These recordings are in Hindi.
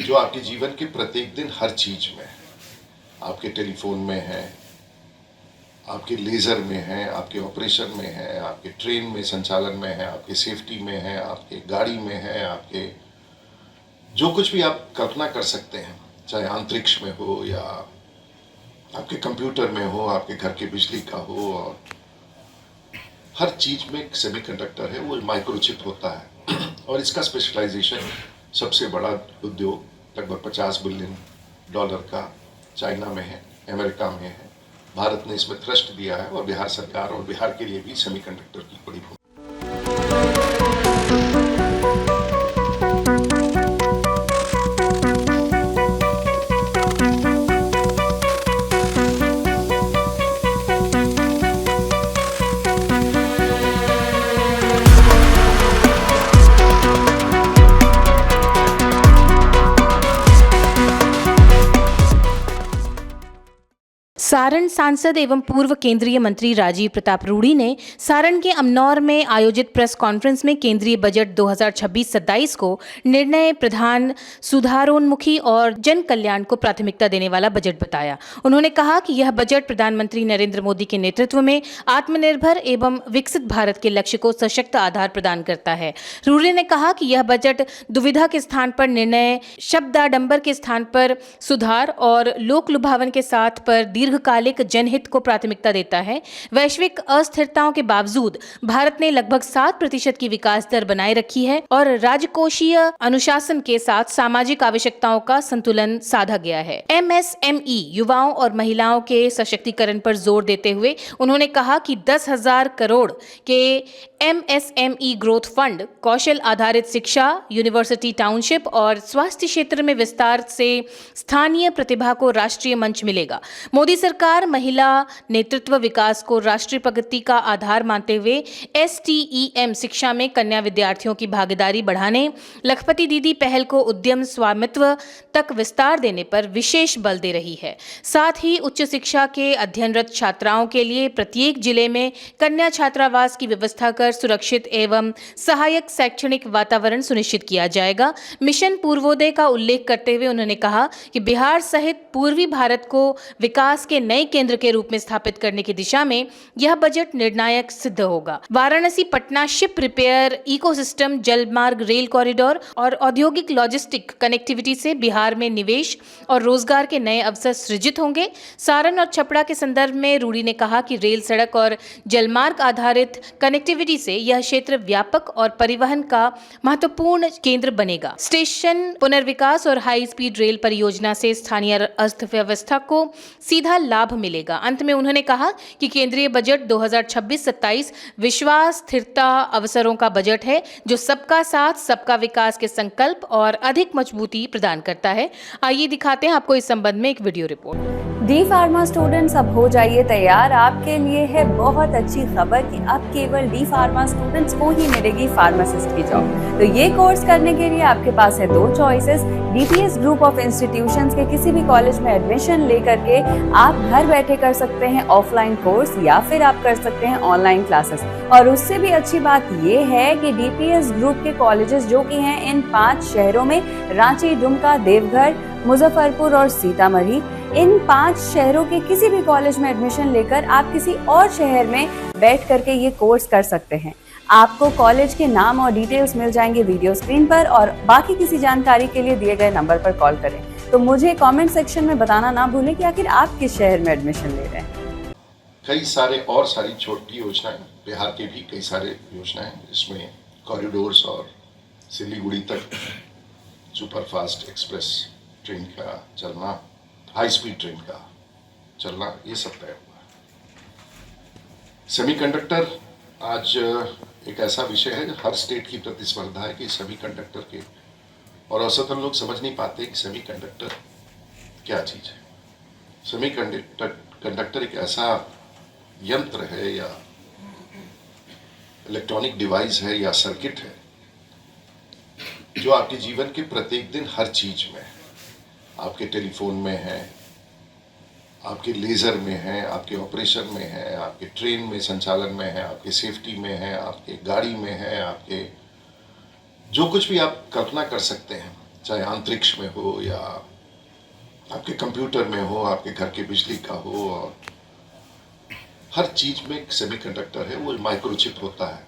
जो आपके जीवन के प्रत्येक दिन हर चीज में है। आपके टेलीफोन में है, आपके लेज़र में है, आपके ऑपरेशन में है, आपके ट्रेन में संचालन में है, आपके सेफ्टी में है, आपके गाड़ी में है, आपके जो कुछ भी आप कल्पना कर सकते हैं, चाहे अंतरिक्ष में हो या आपके कंप्यूटर में हो, आपके घर के बिजली का हो, और हर चीज में एक सेमीकंडक्टर है, वो माइक्रोचिप होता है। और इसका स्पेशलाइजेशन सबसे बड़ा उद्योग लगभग $50 बिलियन का चाइना में है, अमेरिका में है। भारत ने इसमें थ्रस्ट दिया है और बिहार सरकार और बिहार के लिए भी सेमीकंडक्टर की बड़ी भूमिका। सारण सांसद एवं पूर्व केंद्रीय मंत्री राजीव प्रताप रूडी ने सारण के अमनौर में आयोजित प्रेस कॉन्फ्रेंस में केंद्रीय बजट 2026-27 को निर्णय प्रधान, सुधारोन्मुखी और जन कल्याण को प्राथमिकता देने वाला बजट बताया। उन्होंने कहा कि यह बजट प्रधानमंत्री नरेंद्र मोदी के नेतृत्व में आत्मनिर्भर एवं विकसित भारत के लक्ष्य को सशक्त आधार प्रदान करता है। रूडी ने कहा कि यह बजट दुविधा के स्थान पर निर्णय, शब्दाडंबर के स्थान पर सुधार और लोक लुभावन के साथ पर दीर्घकालिक जनहित को प्राथमिकता देता है। वैश्विक अस्थिरताओं के बावजूद भारत ने लगभग 7% की विकास दर बनाए रखी है और राजकोषीय अनुशासन के साथ सामाजिक आवश्यकताओं का संतुलन साधा गया है। MSME युवाओं और महिलाओं के सशक्तिकरण पर जोर देते हुए उन्होंने कहा कि 10,000 करोड़ के MSME ग्रोथ फंड, कौशल आधारित शिक्षा, यूनिवर्सिटी टाउनशिप और स्वास्थ्य क्षेत्र में विस्तार से स्थानीय प्रतिभा को राष्ट्रीय मंच मिलेगा। मोदी सरकार महिला नेतृत्व विकास को राष्ट्रीय प्रगति का आधार मानते हुए STEM शिक्षा में कन्या विद्यार्थियों की भागीदारी बढ़ाने, लखपति दीदी पहल को उद्यम स्वामित्व तक विस्तार देने पर विशेष बल दे रही है। साथ ही उच्च शिक्षा के अध्ययनरत छात्राओं के लिए प्रत्येक जिले में कन्या छात्रावास की व्यवस्था कर सुरक्षित एवं सहायक शैक्षणिक वातावरण सुनिश्चित किया जाएगा। मिशन पूर्वोदय का उल्लेख करते हुए उन्होंने कहा कि बिहार सहित पूर्वी भारत को विकास के नए केंद्र के रूप में स्थापित करने की दिशा में यह बजट निर्णायक सिद्ध होगा। Varanasi Patna ship repair ecosystem, जलमार्ग, रेल कॉरिडोर और औद्योगिक लॉजिस्टिक कनेक्टिविटी से बिहार में निवेश और रोजगार के नए अवसर सृजित होंगे। सारण और छपरा के संदर्भ में रूडी ने कहा कि रेल, सड़क और जलमार्ग आधारित कनेक्टिविटी से यह क्षेत्र व्यापक और परिवहन का महत्वपूर्ण केंद्र बनेगा। स्टेशन पुनर्विकास और हाई स्पीड रेल परियोजना से स्थानीय अर्थव्यवस्था को सीधा लाभ मिलेगा। अंत में उन्होंने कहा कि केंद्रीय बजट 2026-27 विश्वास, स्थिरता, अवसरों का बजट है जो सबका साथ, सबका विकास के संकल्प और अधिक मजबूती प्रदान करता है। आइए दिखाते हैं आपको इस संबंध में एक video report. D pharma students, अब हो जाइए तैयार। आपके लिए है बहुत अच्छी खबर कि अब केवल डी फार्मा स्टूडेंट्स को ही मिलेगी फार्मासिस्ट की जॉब। तो ये कोर्स करने के लिए आपके पास है 2 choices. DPS group of institutions के किसी भी कॉलेज में एडमिशन लेकर के आप घर बैठे कर सकते हैं ऑफलाइन कोर्स, या फिर आप कर सकते हैं ऑनलाइन क्लासेस। और उससे भी अच्छी बात ये है कि DPS ग्रुप के कॉलेजेस जो कि हैं इन 5 शहरों में, रांची, दुमका, देवघर, मुजफ्फरपुर और सीतामढ़ी, इन 5 शहरों के किसी भी कॉलेज में एडमिशन लेकर आप किसी और शहर में बैठ करके ये कोर्स कर सकते हैं। आपको कॉलेज के नाम और डिटेल्स मिल जाएंगे वीडियो स्क्रीन पर, और बाकी किसी जानकारी के लिए दिए गए नंबर पर कॉल करें। तो मुझे कमेंट सेक्शन में बताना ना भूलें कि आखिर आप किस शहर में एडमिशन ले रहे हैं। कई सारे और सारी छोटी योजनाएं, बिहार के भी कई सारे योजनाएं, इसमें कॉरिडोर्स और सिलीगुड़ी तक सुपरफास्ट एक्सप्रेस ट्रेन का चलना, हाई स्पीड ट्रेन का चलना, ये सब तय हुआ है। सेमीकंडक्टर आज एक ऐसा विषय है, हर स्टेट की प्रतिस्पर्धा है कि सेमीकंडक्टर के, और औसतन लोग समझ नहीं पाते कि सेमीकंडक्टर क्या चीज़ है। सेमीकंडक्टर एक ऐसा यंत्र है या इलेक्ट्रॉनिक डिवाइस है या सर्किट है जो आपके जीवन के प्रत्येक दिन हर चीज में है। आपके टेलीफोन में है, आपके लेज़र में है, आपके ऑपरेशन में है, आपके ट्रेन में संचालन में है, आपके सेफ्टी में है, आपके गाड़ी में है, आपके जो कुछ भी आप कल्पना कर सकते हैं, चाहे अंतरिक्ष में हो या आपके कंप्यूटर में हो, आपके घर के बिजली का हो, और हर चीज में एक सेमीकंडक्टर है, वो माइक्रोचिप होता है।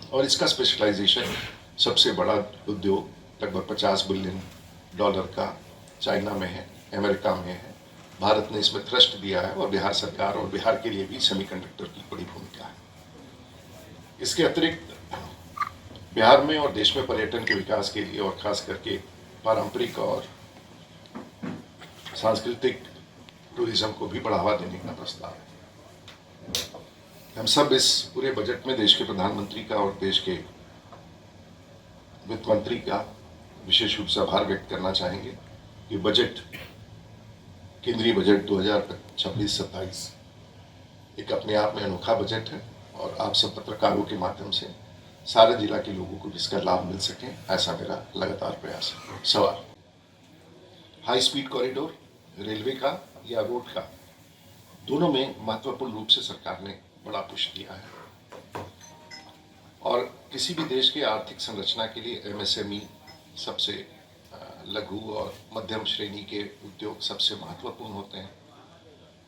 और इसका स्पेशलाइजेशन सबसे बड़ा उद्योग लगभग $50 बिलियन का चाइना में है, अमेरिका में है। भारत ने इसमें थ्रस्ट दिया है और बिहार सरकार और बिहार के लिए भी सेमीकंडक्टर की बड़ी भूमिका है। इसके अतिरिक्त बिहार में और देश में पर्यटन के विकास के लिए और खास करके पारंपरिक और सांस्कृतिक टूरिज्म को भी बढ़ावा देने का प्रस्ताव है। हम सब इस पूरे बजट में देश के प्रधानमंत्री का और देश के वित्त मंत्री का विशेष रूप से आभार व्यक्त करना चाहेंगे कि बजट, केंद्रीय बजट 2026-27 एक अपने आप में अनोखा बजट है और आप सब पत्रकारों के माध्यम से सारे जिला के लोगों को जिसका लाभ मिल सके, ऐसा मेरा लगातार प्रयास है। सवाल, हाई स्पीड कॉरिडोर रेलवे का या रोड का, दोनों में महत्वपूर्ण रूप से सरकार ने बड़ा पुश दिया है। और किसी भी देश के आर्थिक संरचना के लिए एमएसएमई सबसे लघु और मध्यम श्रेणी के उद्योग सबसे महत्वपूर्ण होते हैं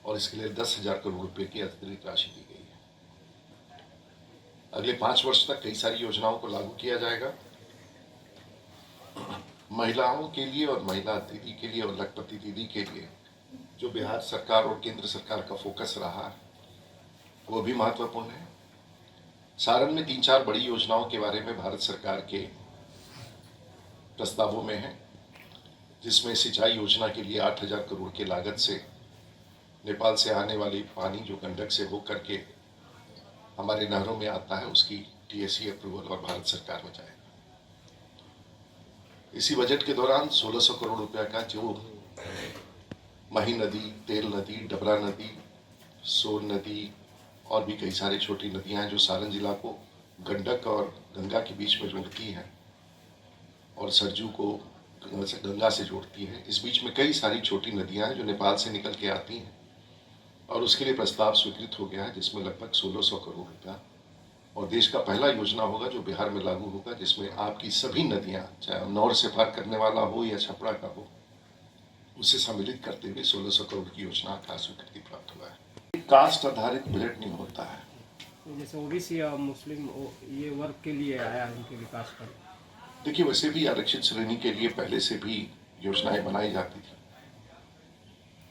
और इसके लिए 10,000 करोड़ रुपए की अतिरिक्त राशि दी गई है। अगले 5 वर्ष तक कई सारी योजनाओं को लागू किया जाएगा। महिलाओं के लिए और महिला दीदी के लिए और लखपति दीदी के लिए जो बिहार सरकार और केंद्र सरकार का फोकस रहा है वो भी महत्वपूर्ण है। सारण में 3-4 बड़ी योजनाओं के बारे में भारत सरकार के प्रस्तावों में है, जिसमें सिंचाई योजना के लिए 8,000 करोड़ की लागत से नेपाल से आने वाली पानी जो गंडक से होकर के हमारे नहरों में आता है उसकी टीएससी अप्रूवल और भारत सरकार में जाएगा। इसी बजट के दौरान 1,600 करोड़ रुपया का जो मही नदी, तेल नदी, डबरा नदी, सोन नदी और भी कई सारी छोटी नदियां हैं जो सारण जिला को गंडक और गंगा के बीच में जोड़ती हैं और सरजू को गंगा से जोड़ती है। इस बीच में कई सारी छोटी नदियां हैं जो नेपाल से निकल के आती हैं और उसके लिए प्रस्ताव स्वीकृत हो गया है, जिसमें लगभग 1,600 करोड़ रुपया, और देश का पहला योजना होगा जो बिहार में लागू होगा, जिसमें आपकी सभी नदियां, चाहे अमनौर से पार करने वाला हो या छपरा का हो, उसे सम्मिलित करते हुए 1,600 करोड़ की योजना का स्वीकृति प्राप्त हुआ है। कास्ट आधारित बजट नहीं होता है। जैसे ओबीसी और मुस्लिम ये वर्ग के लिए आया है, उनके विकास पर। देखिए, वैसे भी आरक्षित श्रेणी के लिए पहले से भी योजनाएं बनाई जाती थी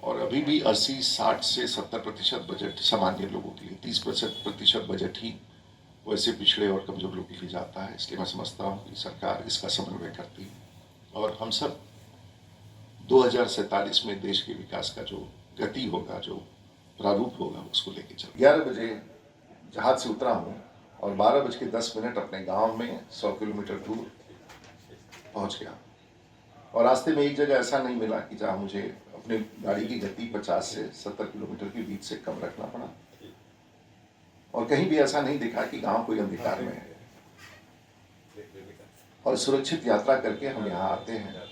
और अभी भी 80, 60 से 70% बजट सामान्य लोगों के लिए, 30% बजट ही वैसे पिछड़े और कमजोर लोगों के लिए जाता है। इसलिए मैं समझता हूँ कि सरकार इसका समन्वय करती है और हम सब 2047 में देश के विकास का जो गति होगा, जो प्रारूप होगा, उसको लेके चल। 11 बजे जहाज से उतरा हूँ और 12:10 अपने गांव में 100 किलोमीटर दूर पहुंच गया और रास्ते में एक जगह ऐसा नहीं मिला कि जहाँ मुझे अपने गाड़ी की गति 50 से 70 किलोमीटर के बीच से कम रखना पड़ा और कहीं भी ऐसा नहीं दिखा कि गांव कोई अंधकार में है। और सुरक्षित यात्रा करके हम यहाँ आते हैं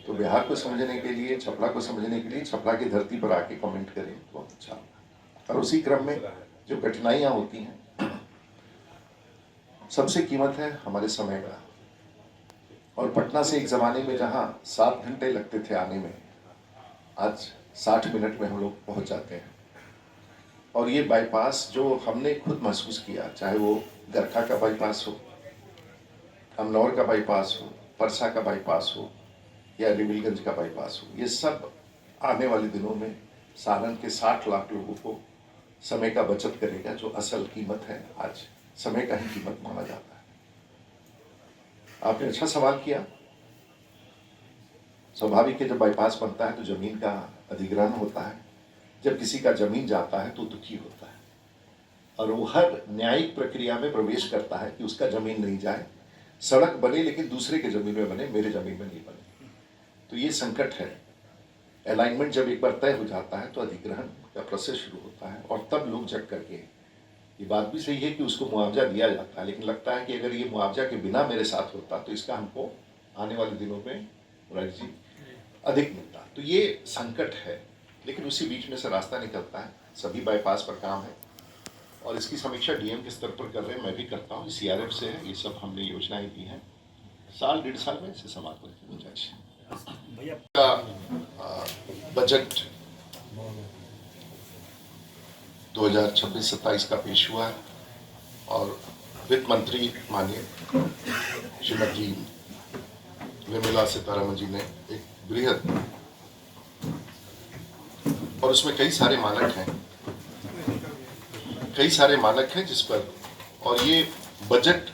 तो बिहार को समझने के लिए, छपरा को समझने के लिए छपरा की धरती पर आके कमेंट करें तो बहुत अच्छा होगा। और उसी क्रम में जो कठिनाइयाँ होती हैं, सबसे कीमत है हमारे समय का। और पटना से एक ज़माने में जहाँ 7 घंटे लगते थे आने में, आज 60 मिनट में हम लोग पहुँच जाते हैं। और ये बाईपास जो हमने खुद महसूस किया, चाहे वो गरखा का बाईपास हो, अमनौर का बाईपास हो, परसा का बाईपास हो या रिविलगंज का बाईपास हो, ये सब आने वाले दिनों में सारण के 60 लाख लोगों को समय का बचत करेगा, जो असल कीमत है। आज समय का ही कीमत माना जाता है। आपने अच्छा सवाल किया। स्वाभाविक है, जब बाईपास बनता है तो जमीन का अधिग्रहण होता है। जब किसी का जमीन जाता है तो दुखी होता है और वो हर न्यायिक प्रक्रिया में प्रवेश करता है कि उसका जमीन नहीं जाए, सड़क बने लेकिन दूसरे के जमीन में बने, मेरे जमीन में नहीं बने। तो ये संकट है। अलाइनमेंट जब एक बार तय हो जाता है तो अधिग्रहण का प्रोसेस शुरू होता है और तब लोग जग करके, ये बात भी सही है कि उसको मुआवजा दिया जाता है, लेकिन लगता है कि अगर ये मुआवजा के बिना मेरे साथ होता तो इसका हमको आने वाले दिनों में जी अधिक मिलता। तो ये संकट है, लेकिन उसी बीच में से रास्ता निकलता है। सभी बाईपास पर काम है और इसकी समीक्षा डीएम के स्तर पर कर रहे हैं, मैं भी करता हूँ। सीआरएफ से है, ये सब हमने योजनाएं दी हैं। 1-1.5 साल में इसे समाप्त करने की गुंजाइश है। का बजट 2026-27 का पेश हुआ है और वित्त मंत्री माननीय श्रीमती निर्मला सीतारमण जी ने एक बृहद और उसमें कई सारे मानक हैं जिस पर, और ये बजट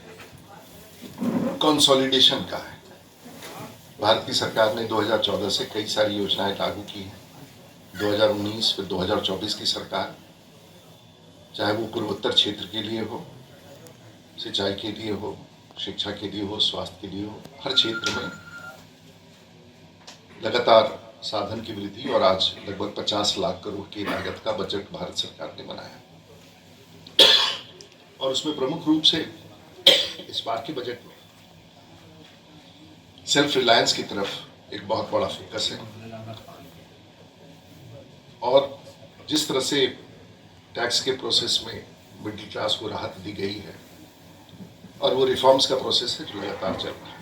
कंसोलिडेशन का है। भारत की सरकार ने 2014 से कई सारी योजनाएं लागू की हैं। 2019 फिर 2024 की सरकार, चाहे वो पूर्वोत्तर क्षेत्र के लिए हो, सिंचाई के लिए हो, शिक्षा के लिए हो, स्वास्थ्य के लिए हो, हर क्षेत्र में लगातार साधन की वृद्धि और आज लगभग 50 लाख करोड़ की लागत का बजट भारत सरकार ने बनाया और उसमें प्रमुख रूप से इस बार के बजट में सेल्फ रिलायंस की तरफ एक बहुत बड़ा फोकस है और जिस तरह से टैक्स के प्रोसेस में मिडिल क्लास को राहत दी गई है और वो रिफॉर्म्स का प्रोसेस है जो लगातार चल रहा है।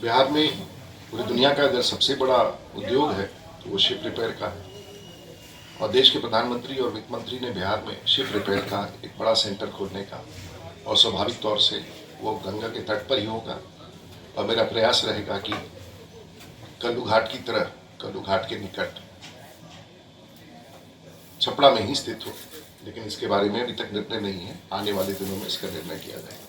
बिहार में पूरी दुनिया का अगर सबसे बड़ा उद्योग है तो वो शिप रिपेयर का है और देश के प्रधानमंत्री और वित्त मंत्री ने बिहार में शिप रिपेयर का एक बड़ा सेंटर खोलने का, और स्वाभाविक तौर से वो गंगा के तट पर ही होगा और मेरा प्रयास रहेगा कि कल्लू घाट की तरह, कल्लू घाट के निकट छपड़ा में ही स्थित हो, लेकिन इसके बारे में अभी तक निर्णय नहीं है। आने वाले दिनों में इसका निर्णय किया जाएगा।